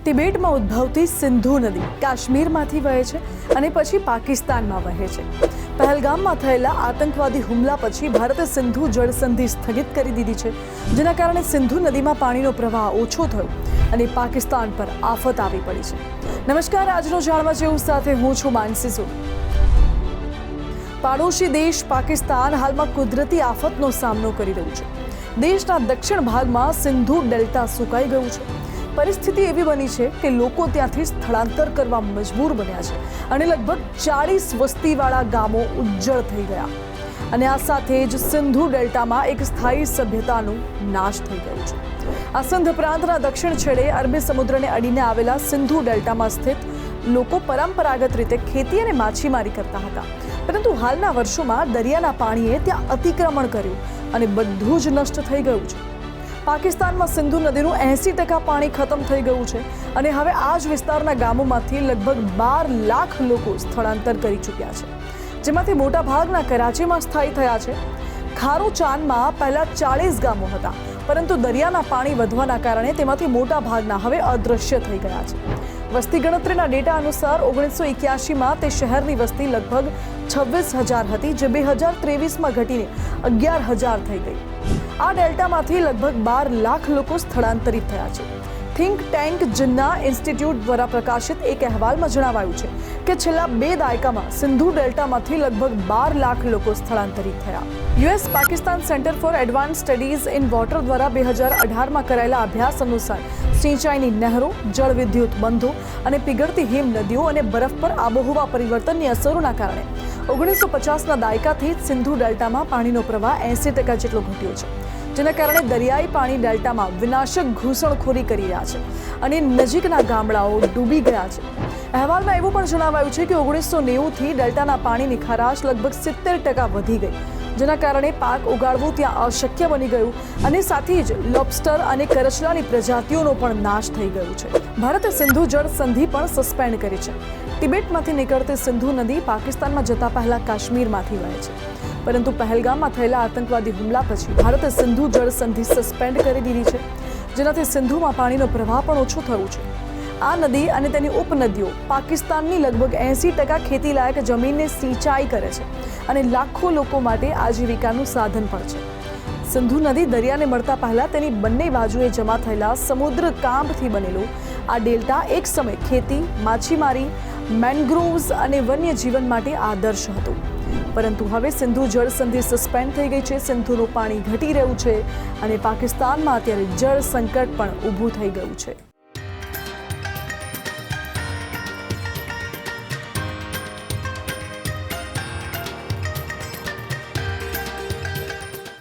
તિબેટમાં ઉદ્ભવતી સિંધુ નદી કાશ્મીરમાંથી વહે છે અને પછી પાકિસ્તાનમાં વહે છે। પહેલગામમાં થયેલા આતંકવાદી હુમલા પછી ભારતે સિંધુ જળસંધિ સ્થગિત કરી દીધી છે, જેના કારણે સિંધુ નદીમાં પાણીનો પ્રવાહ ઓછો થયો અને પાકિસ્તાન પર આફત આવી પડી છે। નમસ્કાર, આજનો જાણવા જેવું સાથે હું છું માનસી સોની। પાડોશી દેશ પાકિસ્તાન હાલમાં કુદરતી આફતનો સામનો કરી રહ્યું છે। દેશના દક્ષિણ ભાગમાં સિંધુ ડેલ્ટા સુકાઈ ગયું છે। પરિસ્થિતિ એવી બની છે કે લોકો ત્યાંથી સ્થળાંતર કરવા મજબૂર બન્યા છે અને લગભગ 40 વસ્તીવાળા ગામો ઉજ્જળ થઈ ગયા અને આ સાથે જ સિંધુ ડેલ્ટામાં એક સ્થાયી સભ્યતાનો નાશ થઈ ગયો છે। આ સિંધ પ્રાંતના દક્ષિણ છેડે અરબી સમુદ્રને અડીને આવેલા સિંધુ ડેલ્ટામાં સ્થિત લોકો પરંપરાગત રીતે ખેતી અને માછીમારી કરતા હતા, પરંતુ હાલના વર્ષોમાં દરિયાના પાણીએ ત્યાં અતિક્રમણ કર્યું અને બધું જ નષ્ટ થઈ ગયું છે। પાકિસ્તાનમાં સિંધુ નદીનું 80% પાણી ખતમ થઈ ગયું છે અને હવે આ જ વિસ્તારના ગામોમાંથી લગભગ 12 લાખ લોકો સ્થળાંતર કરી ચૂક્યા છે, જેમાંથી મોટાભાગના કરાચીમાં સ્થાયી થયા છે। ખારોચાનમાં પહેલા 40 ગામો હતા, પરંતુ દરિયાના પાણી વધવાના કારણે તેમાંથી મોટા ભાગના હવે અદૃશ્ય થઈ ગયા છે। વસ્તી ગણતરીના ડેટા અનુસાર 1981માં તે શહેરની વસ્તી લગભગ 26,000 હતી, જે 2023માં ઘટીને 11,000 થઈ ગઈ। આ ડેલ્ટામાંથી લગભગ 12 લાખ લોકો સ્થળાંતરિત થયા છે। થિંક ટેન્ક જન્ના ઇન્સ્ટિટ્યૂટ દ્વારા પ્રકાશિત એક અહેવાલમાં જણાવાયું છે કે છેલ્લા 2 દાયકામાં સિંધુ ડેલ્ટામાંથી લગભગ 12 લાખ લોકો સ્થળાંતરિત થયા। US Pakistan centre for advance studies in water દ્વારા 2018માં કરાયેલા અભ્યાસ અનુસાર સિંચાઈની નહેરો, જળ વિદ્યુત બંધો અને પીગળતી હિમ નદીઓ અને બરફ પર આબોહવા પરિવર્તનની અસરોના કારણે 1950ના દાયકાથી જ સિંધુ ડેલ્ટામાં પાણીનો પ્રવાહ 80% જેટલો ઘટ્યો છે, જેના કારણે દરિયાઈ પાણી ડેલ્ટામાં વિનાશક ઘૂસણખોરી કરી રહ્યા છે અને નજીકના ગામડાઓ ડૂબી ગયા છે। અહેવાલમાં એવું પણ જણાવાયું છે કે 1990થી ડેલ્ટાના પાણીની ખારાશ લગભગ 70% વધી ગઈ, જેના કારણે પાક ઉગાડવું ત્યાં અશક્ય બની ગયું અને સાથે જ લોબસ્ટર અને કરચલાની પ્રજાતિઓનો પણ નાશ થઈ ગયો છે। ભારતે સિંધુ જળ સંધિ પણ સસ્પેન્ડ કરી છે। તિબેટમાંથી નીકળતી સિંધુ નદી પાકિસ્તાનમાં જતા પહેલા કાશ્મીરમાંથી વહે છે, પરંતુ પહેલગામમાં થયેલા આતંકવાદી હુમલા પછી ભારતે સિંધુ જળ સંધિ સસ્પેન્ડ કરી દીધી છે, જેનાથી સિંધુમાં પાણીનો પ્રવાહ પણ ઓછો થયો છે। આ નદી અને તેની ઉપનદીઓ પાકિસ્તાનની લગભગ 80% ખેતીલાયક જમીનને સિંચાઈ કરે છે અને લાખો લોકો માટે આજીવિકાનું સાધન પણ છે। સિંધુ નદી દરિયાને મળતા પહેલા તેની બંને બાજુએ જમા થયેલા સમુદ્ર કાંપથી બનેલો આ ડેલ્ટા એક સમય ખેતી, માછીમારી, મેનગ્રોવ્સ અને વન્યજીવન માટે આદર્શ હતો, પરંતુ હવે સિંધુ જળ સંધિ સસ્પેન્ડ થઈ ગઈ છે। સિંધુનું પાણી ઘટી રહ્યું છે અને પાકિસ્તાનમાં અત્યારે જળ સંકટ પણ ઊભું થઈ ગયું છે।